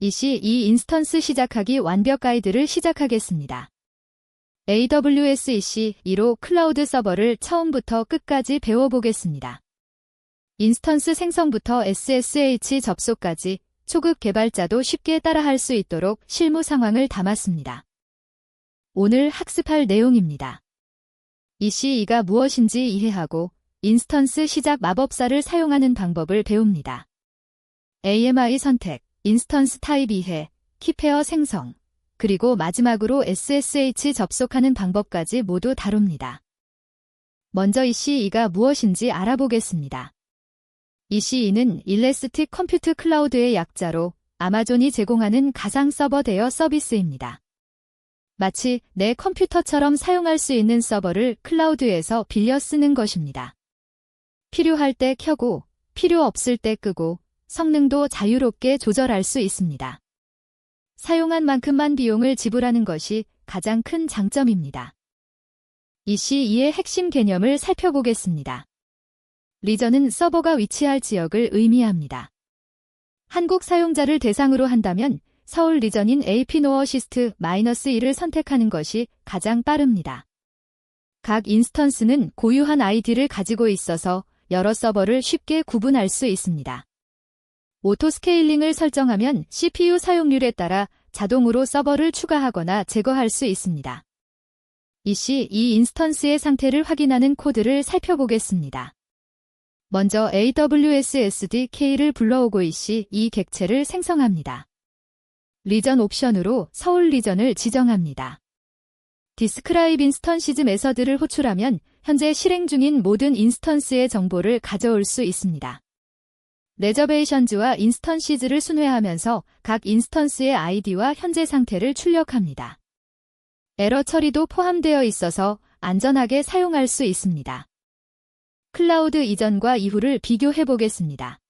EC2 인스턴스 시작하기 완벽 가이드를 시작하겠습니다. AWS EC2로 클라우드 서버를 처음부터 끝까지 배워보겠습니다. 인스턴스 생성부터 SSH 접속까지 초급 개발자도 쉽게 따라할 수 있도록 실무 상황을 담았습니다. 오늘 학습할 내용입니다. EC2가 무엇인지 이해하고 인스턴스 시작 마법사를 사용하는 방법을 배웁니다. AMI 선택, 인스턴스 타입 이해, 키페어 생성, 그리고 마지막으로 SSH 접속하는 방법까지 모두 다룹니다. 먼저 EC2가 무엇인지 알아보겠습니다. EC2는 일래스틱 컴퓨트 클라우드의 약자로 아마존이 제공하는 가상 서버 대여 서비스입니다. 마치 내 컴퓨터처럼 사용할 수 있는 서버를 클라우드에서 빌려 쓰는 것입니다. 필요할 때 켜고 필요 없을 때 끄고 성능도 자유롭게 조절할 수 있습니다. 사용한 만큼만 비용을 지불하는 것이 가장 큰 장점입니다. EC2의 핵심 개념을 살펴보겠습니다. 리전은 서버가 위치할 지역을 의미합니다. 한국 사용자를 대상으로 한다면 서울 리전인 AP-Northeast-1을 선택하는 것이 가장 빠릅니다. 각 인스턴스는 고유한 아이디를 가지고 있어서 여러 서버를 쉽게 구분할 수 있습니다. 오토 스케일링을 설정하면 CPU 사용률에 따라 자동으로 서버를 추가하거나 제거할 수 있습니다. EC2 인스턴스의 상태를 확인하는 코드를 살펴보겠습니다. 먼저 AWS SDK를 불러오고 EC2 객체를 생성합니다. 리전 옵션으로 서울 리전을 지정합니다. 디스크라이브 인스턴시즈 메서드를 호출하면 현재 실행 중인 모든 인스턴스의 정보를 가져올 수 있습니다. 레저베이션즈와 인스턴시즈를 순회하면서 각 인스턴스의 아이디와 현재 상태를 출력합니다. 에러 처리도 포함되어 있어서 안전하게 사용할 수 있습니다. 클라우드 이전과 이후를 비교해 보겠습니다.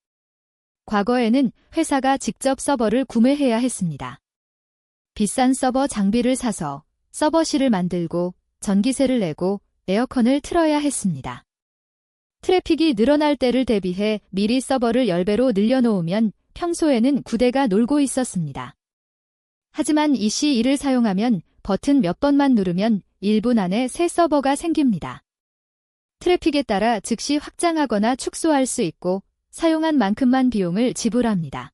과거에는 회사가 직접 서버를 구매해야 했습니다. 비싼 서버 장비를 사서 서버실을 만들고 전기세를 내고 에어컨을 틀어야 했습니다. 트래픽이 늘어날 때를 대비해 미리 서버를 10배로 늘려놓으면 평소에는 9대가 놀고 있었습니다. 하지만 EC2를 사용하면 버튼 몇 번만 누르면 1분 안에 새 서버가 생깁니다. 트래픽에 따라 즉시 확장하거나 축소할 수 있고 사용한 만큼만 비용을 지불합니다.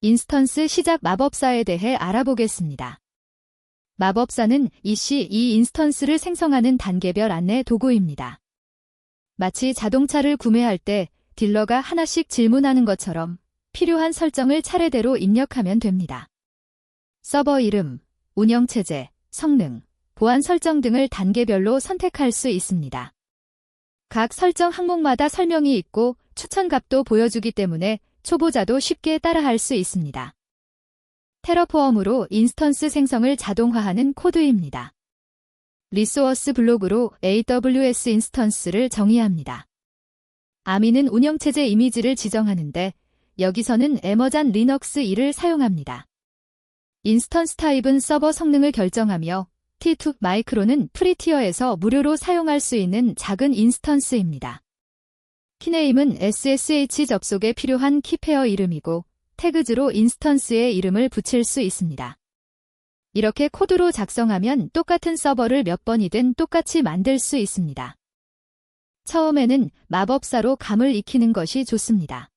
인스턴스 시작 마법사에 대해 알아보겠습니다. 마법사는 EC2 인스턴스를 생성하는 단계별 안내 도구입니다. 마치 자동차를 구매할 때 딜러가 하나씩 질문하는 것처럼 필요한 설정을 차례대로 입력하면 됩니다. 서버 이름, 운영체제, 성능, 보안 설정 등을 단계별로 선택할 수 있습니다. 각 설정 항목마다 설명이 있고 추천값도 보여주기 때문에 초보자도 쉽게 따라할 수 있습니다. 테러포엄으로 인스턴스 생성을 자동화하는 코드입니다. 리소어스 블록으로 AWS 인스턴스를 정의합니다. 아미는 운영체제 이미지를 지정하는데 여기서는 에머잔 리넉스 2를 사용합니다. 인스턴스 타입은 서버 성능을 결정하며 T2 마이크로는 프리티어에서 무료로 사용할 수 있는 작은 인스턴스입니다. 키네임은 SSH 접속에 필요한 키페어 이름이고 태그즈로 인스턴스의 이름을 붙일 수 있습니다. 이렇게 코드로 작성하면 똑같은 서버를 몇 번이든 똑같이 만들 수 있습니다. 처음에는 마법사로 감을 익히는 것이 좋습니다.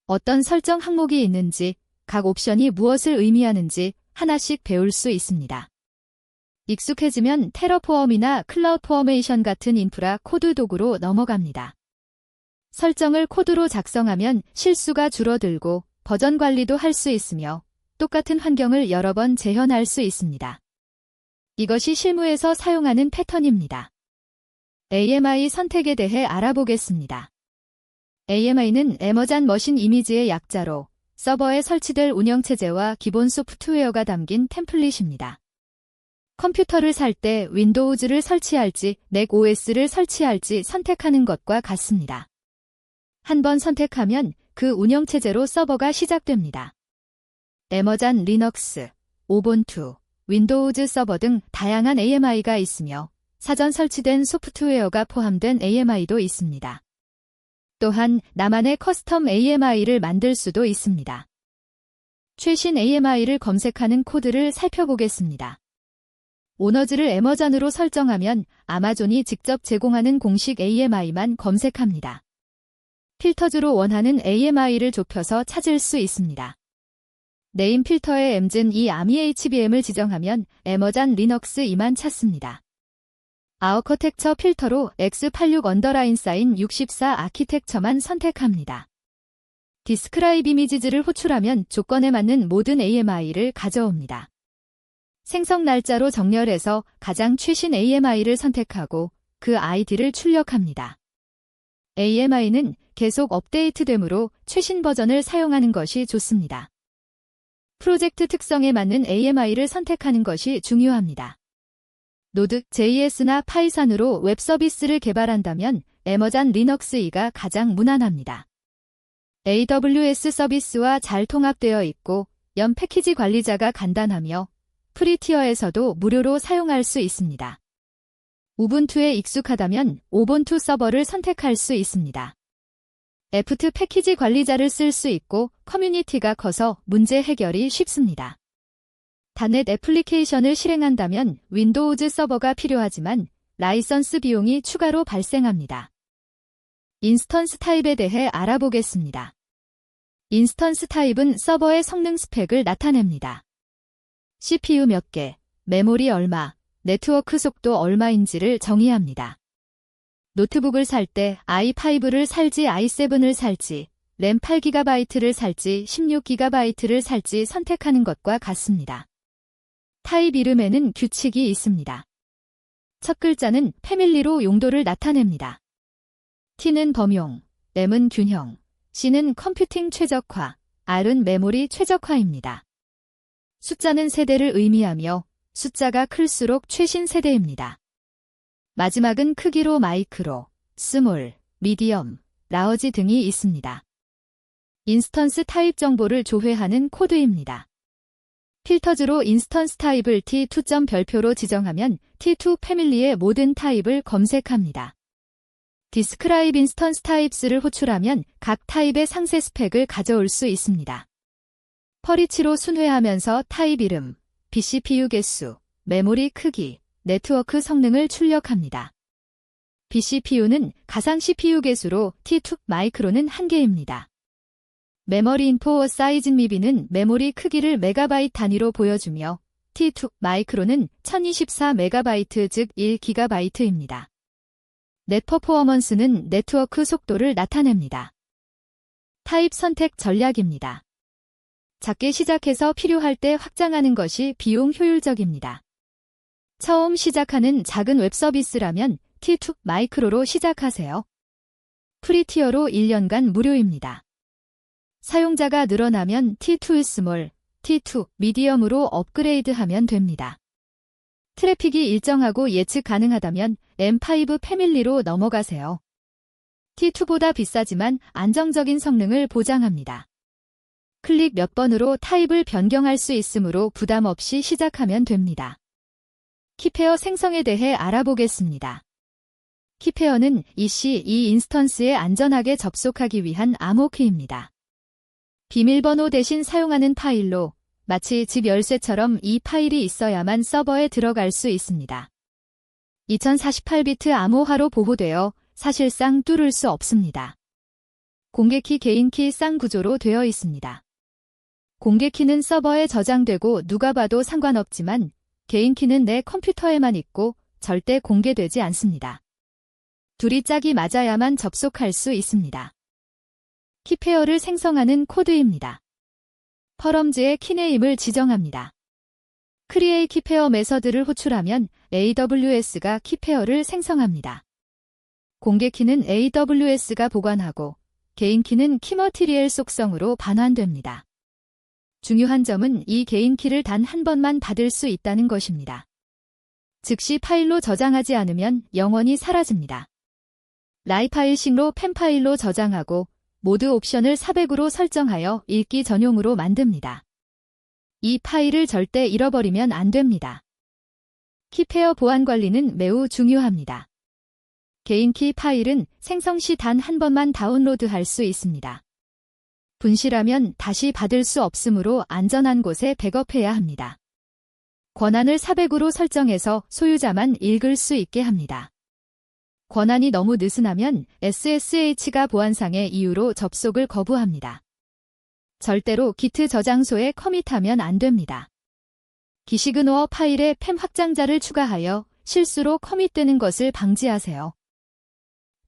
어떤 설정 항목이 있는지, 각 옵션이 무엇을 의미하는지 하나씩 배울 수 있습니다. 익숙해지면 테러포엄이나 클라우드 포메이션 같은 인프라 코드 도구로 넘어갑니다. 설정을 코드로 작성하면 실수가 줄어들고 버전 관리도 할 수 있으며 똑같은 환경을 여러 번 재현할 수 있습니다. 이것이 실무에서 사용하는 패턴입니다. AMI 선택에 대해 알아보겠습니다. AMI는 에머잔 머신 이미지의 약자로 서버에 설치될 운영체제와 기본 소프트웨어가 담긴 템플릿입니다. 컴퓨터를 살 때 윈도우즈를 설치할지 맥 OS를 설치할지 선택하는 것과 같습니다. 한번 선택하면 그 운영체제로 서버가 시작됩니다. 에머잔 리넉스, 오본투, 윈도우즈 서버 등 다양한 AMI가 있으며 사전 설치된 소프트웨어가 포함된 AMI도 있습니다. 또한 나만의 커스텀 AMI를 만들 수도 있습니다. 최신 AMI를 검색하는 코드를 살펴보겠습니다. 오너즈를 애머전으로 설정하면 아마존이 직접 제공하는 공식 AMI만 검색합니다. 필터즈로 원하는 AMI를 좁혀서 찾을 수 있습니다. 네임 필터에 엠즌 이 아미 HBM을 지정하면 애머전 리넉스 2만 찾습니다. 아우커텍처 필터로 X86 언더라인 사인 64 아키텍처만 선택합니다. 디스크라이브 이미지즈를 호출하면 조건에 맞는 모든 AMI를 가져옵니다. 생성 날짜로 정렬해서 가장 최신 AMI를 선택하고 그 아이디를 출력합니다. AMI는 계속 업데이트되므로 최신 버전을 사용하는 것이 좋습니다. 프로젝트 특성에 맞는 AMI를 선택하는 것이 중요합니다. 노드, JS나 파이썬으로 웹 서비스를 개발한다면 애머전 리넉스 2가 가장 무난합니다. AWS 서비스와 잘 통합되어 있고 연 패키지 관리자가 간단하며 프리티어에서도 무료로 사용할 수 있습니다. 우분투에 익숙하다면 오본투 서버를 선택할 수 있습니다. 애프트 패키지 관리자를 쓸 수 있고 커뮤니티가 커서 문제 해결이 쉽습니다. 단넷 애플리케이션을 실행한다면 윈도우즈 서버가 필요하지만 라이선스 비용이 추가로 발생합니다. 인스턴스 타입에 대해 알아보겠습니다. 인스턴스 타입은 서버의 성능 스펙을 나타냅니다. CPU 몇 개, 메모리 얼마, 네트워크 속도 얼마인지를 정의합니다. 노트북을 살 때 i5를 살지 i7을 살지, 램 8GB를 살지 16GB를 살지 선택하는 것과 같습니다. 타입 이름에는 규칙이 있습니다. 첫 글자는 패밀리로 용도를 나타냅니다. T는 범용, M은 균형, C는 컴퓨팅 최적화, R은 메모리 최적화입니다. 숫자는 세대를 의미하며 숫자가 클수록 최신 세대입니다. 마지막은 크기로 마이크로, 스몰, 미디엄, 라어지 등이 있습니다. 인스턴스 타입 정보를 조회하는 코드입니다. 필터즈로 인스턴스 타입을 T2. 별표로 지정하면 T2 패밀리의 모든 타입을 검색합니다. 디스크라이브 인스턴스 타입스를 호출하면 각 타입의 상세 스펙을 가져올 수 있습니다. 퍼리치로 순회하면서 타입 이름, BCPU 개수, 메모리 크기, 네트워크 성능을 출력합니다. BCPU는 가상 CPU 개수로 T2 마이크로는 1개입니다. 메모리 인포 사이즈 미비는 메모리 크기를 메가바이트 단위로 보여주며 T2 마이크로는 1024메가바이트 즉 1GB입니다. 넷 퍼포먼스는 네트워크 속도를 나타냅니다. 타입 선택 전략입니다. 작게 시작해서 필요할 때 확장하는 것이 비용 효율적입니다. 처음 시작하는 작은 웹 서비스라면 T2 마이크로로 시작하세요. 프리티어로 1년간 무료입니다. 사용자가 늘어나면 T2 스몰, T2 미디엄으로 업그레이드하면 됩니다. 트래픽이 일정하고 예측 가능하다면 M5 패밀리로 넘어가세요. T2보다 비싸지만 안정적인 성능을 보장합니다. 클릭 몇 번으로 타입을 변경할 수 있으므로 부담 없이 시작하면 됩니다. 키페어 생성에 대해 알아보겠습니다. 키페어는 EC2 인스턴스에 안전하게 접속하기 위한 암호키입니다. 비밀번호 대신 사용하는 파일로 마치 집 열쇠처럼 이 파일이 있어야만 서버에 들어갈 수 있습니다. 2048비트 암호화로 보호되어 사실상 뚫을 수 없습니다. 공개키 개인키 쌍구조로 되어 있습니다. 공개키는 서버에 저장되고 누가 봐도 상관없지만 개인키는 내 컴퓨터에만 있고 절대 공개되지 않습니다. 둘이 짝이 맞아야만 접속할 수 있습니다. 키페어를 생성하는 코드입니다. 퍼럼즈의 키네임을 지정합니다. 크리에이 키페어 메서드를 호출하면 AWS가 키페어를 생성합니다. 공개키는 AWS가 보관하고 개인키는 키머티리얼 속성으로 반환됩니다. 중요한 점은 이 개인키를 단 한 번만 받을 수 있다는 것입니다. 즉시 파일로 저장하지 않으면 영원히 사라집니다. 라이파일식로 펜 파일로 저장하고 모드 옵션을 400으로 설정하여 읽기 전용으로 만듭니다. 이 파일을 절대 잃어버리면 안 됩니다. 키페어 보안 관리는 매우 중요합니다. 개인키 파일은 생성 시 단 한 번만 다운로드할 수 있습니다. 분실하면 다시 받을 수 없으므로 안전한 곳에 백업해야 합니다. 권한을 400으로 설정해서 소유자만 읽을 수 있게 합니다. 권한이 너무 느슨하면 SSH가 보안상의 이유로 접속을 거부합니다. 절대로 기트 저장소에 커밋하면 안 됩니다. 기시그노어 파일에 팸 확장자를 추가하여 실수로 커밋되는 것을 방지하세요.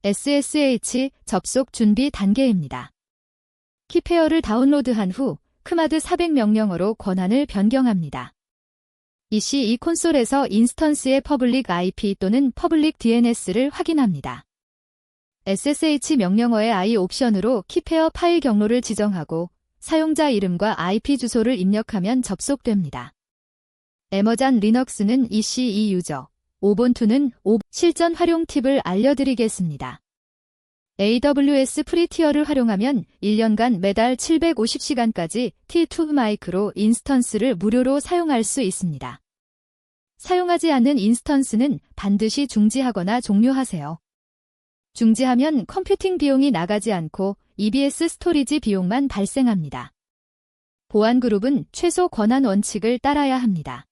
SSH 접속 준비 단계입니다. 키페어를 다운로드한 후 크마드 400 명령어로 권한을 변경합니다. 이 콘솔에서 인스턴스의 퍼블릭 IP 또는 퍼블릭 DNS를 확인합니다. SSH 명령어의 I 옵션으로 키페어 파일 경로를 지정하고 사용자 이름과 IP 주소를 입력하면 접속됩니다. 애머잔 리넉스는 ECE 유저, 오본투는 실전 활용 팁을 알려드리겠습니다. AWS 프리티어를 활용하면 1년간 매달 750시간까지 T2 마이크로 인스턴스를 무료로 사용할 수 있습니다. 사용하지 않는 인스턴스는 반드시 중지하거나 종료하세요. 중지하면 컴퓨팅 비용이 나가지 않고 EBS 스토리지 비용만 발생합니다. 보안 그룹은 최소 권한 원칙을 따라야 합니다.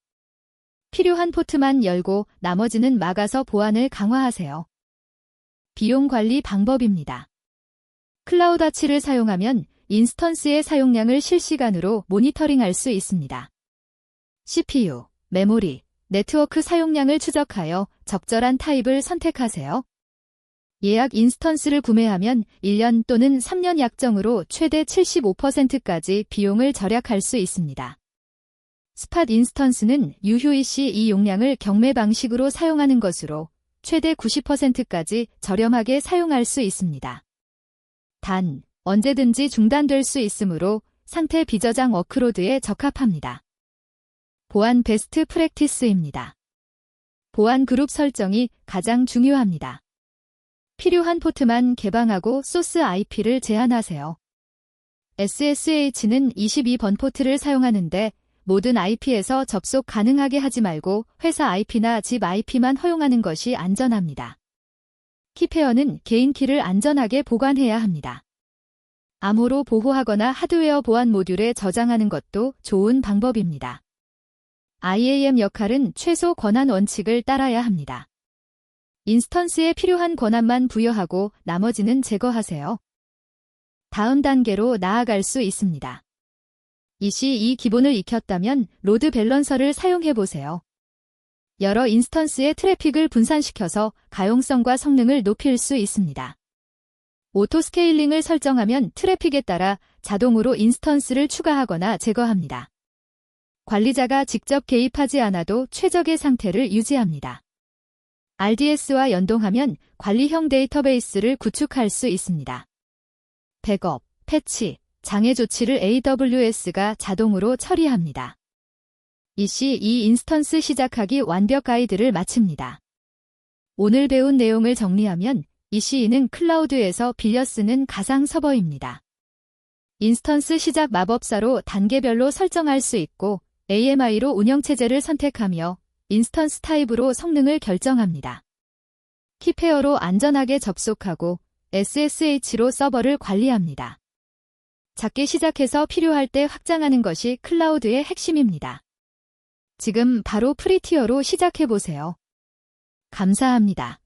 필요한 포트만 열고 나머지는 막아서 보안을 강화하세요. 비용 관리 방법입니다. 클라우드워치를 사용하면 인스턴스의 사용량을 실시간으로 모니터링할 수 있습니다. CPU, 메모리, 네트워크 사용량을 추적하여 적절한 타입을 선택하세요. 예약 인스턴스를 구매하면 1년 또는 3년 약정으로 최대 75%까지 비용을 절약할 수 있습니다. 스팟 인스턴스는 UUEC 이 용량을 경매 방식으로 사용하는 것으로 최대 90%까지 저렴하게 사용할 수 있습니다. 단, 언제든지 중단될 수 있으므로 상태 비저장 워크로드에 적합합니다. 보안 베스트 프랙티스입니다. 보안 그룹 설정이 가장 중요합니다. 필요한 포트만 개방하고 소스 IP를 제한하세요. SSH는 22번 포트를 사용하는데 모든 IP에서 접속 가능하게 하지 말고 회사 IP나 집 IP만 허용하는 것이 안전합니다. 키페어는 개인 키를 안전하게 보관해야 합니다. 암호로 보호하거나 하드웨어 보안 모듈에 저장하는 것도 좋은 방법입니다. IAM 역할은 최소 권한 원칙을 따라야 합니다. 인스턴스에 필요한 권한만 부여하고 나머지는 제거하세요. 다음 단계로 나아갈 수 있습니다. 이 기본을 익혔다면 로드 밸런서를 사용해보세요. 여러 인스턴스의 트래픽을 분산시켜서 가용성과 성능을 높일 수 있습니다. 오토 스케일링을 설정하면 트래픽에 따라 자동으로 인스턴스를 추가하거나 제거합니다. 관리자가 직접 개입하지 않아도 최적의 상태를 유지합니다. RDS와 연동하면 관리형 데이터베이스를 구축할 수 있습니다. 백업, 패치, 장애 조치를 AWS가 자동으로 처리합니다. 이 인스턴스 시작하기 완벽 가이드를 마칩니다. 오늘 배운 내용을 정리하면 EC는 클라우드에서 빌려 쓰는 가상 서버입니다. 인스턴스 시작 마법사로 단계별로 설정할 수 있고 AMI로 운영체제를 선택하며 인스턴스 타입으로 성능을 결정합니다. 키페어로 안전하게 접속하고 SSH로 서버를 관리합니다. 작게 시작해서 필요할 때 확장하는 것이 클라우드의 핵심입니다. 지금 바로 프리티어로 시작해보세요. 감사합니다.